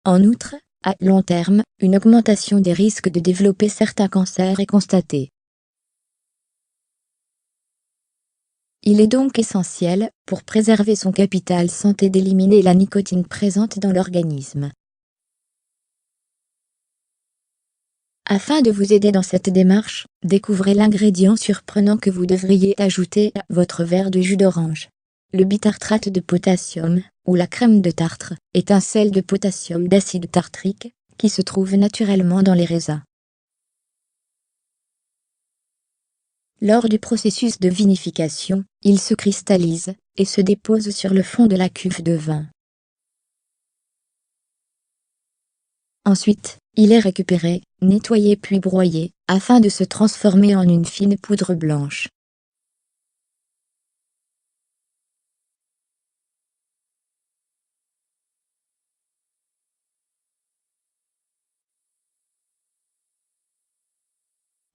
En outre, à long terme, une augmentation des risques de développer certains cancers est constatée. Il est donc essentiel, pour préserver son capital santé, d'éliminer la nicotine présente dans l'organisme. Afin de vous aider dans cette démarche, découvrez l'ingrédient surprenant que vous devriez ajouter à votre verre de jus d'orange. Le bitartrate de potassium, ou la crème de tartre, est un sel de potassium d'acide tartrique, qui se trouve naturellement dans les raisins. Lors du processus de vinification, il se cristallise, et se dépose sur le fond de la cuve de vin. Ensuite, il est récupéré, nettoyé puis broyé, afin de se transformer en une fine poudre blanche.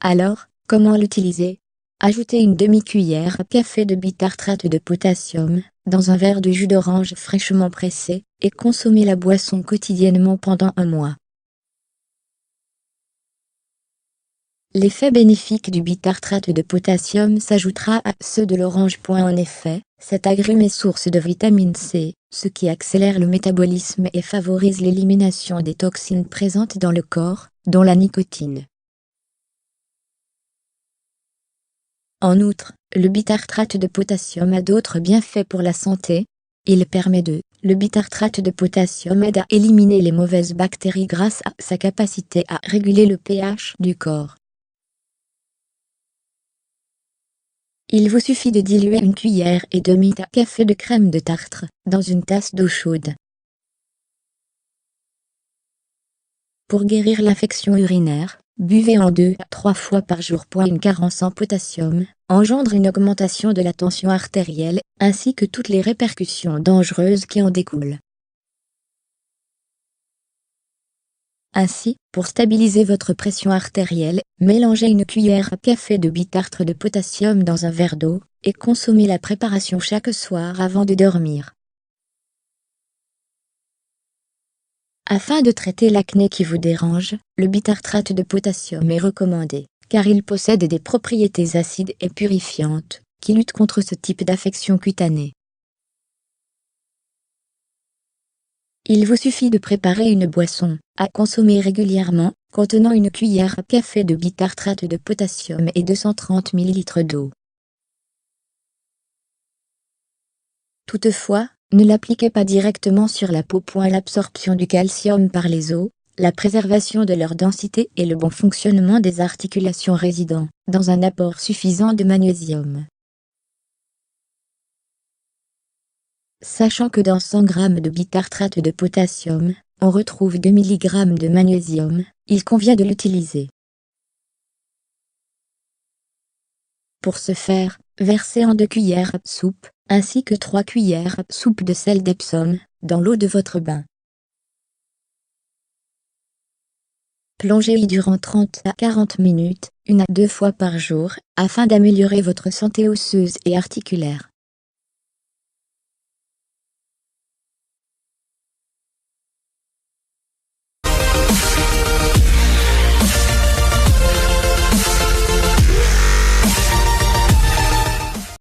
Alors, comment l'utiliser? Ajoutez une demi-cuillère à café de bitartrate de potassium dans un verre de jus d'orange fraîchement pressé, et consommez la boisson quotidiennement pendant un mois. L'effet bénéfique du bitartrate de potassium s'ajoutera à ceux de l'orange. En effet, cet agrume est source de vitamine C, ce qui accélère le métabolisme et favorise l'élimination des toxines présentes dans le corps, dont la nicotine. En outre, le bitartrate de potassium a d'autres bienfaits pour la santé. Le bitartrate de potassium aide à éliminer les mauvaises bactéries grâce à sa capacité à réguler le pH du corps. Il vous suffit de diluer une cuillère et demie à café de crème de tartre dans une tasse d'eau chaude. Pour guérir l'infection urinaire, buvez en 2 à 3 fois par jour. Une carence en potassium engendre une augmentation de la tension artérielle, ainsi que toutes les répercussions dangereuses qui en découlent. Ainsi, pour stabiliser votre pression artérielle, mélangez une cuillère à café de bitartre de potassium dans un verre d'eau, et consommez la préparation chaque soir avant de dormir. Afin de traiter l'acné qui vous dérange, le bitartrate de potassium est recommandé, car il possède des propriétés acides et purifiantes, qui luttent contre ce type d'affection cutanée. Il vous suffit de préparer une boisson, à consommer régulièrement, contenant une cuillère à café de bitartrate de potassium et 230 ml d'eau. Toutefois, ne l'appliquez pas directement sur la peau. L'absorption du calcium par les os, la préservation de leur densité et le bon fonctionnement des articulations résident dans un apport suffisant de magnésium. Sachant que dans 100 g de bitartrate de potassium, on retrouve 2 mg de magnésium, il convient de l'utiliser. Pour ce faire, versez en 2 cuillères à soupe, ainsi que 3 cuillères à soupe de sel d'Epsom, dans l'eau de votre bain. Plongez-y durant 30 à 40 minutes, 1 à 2 fois par jour, afin d'améliorer votre santé osseuse et articulaire.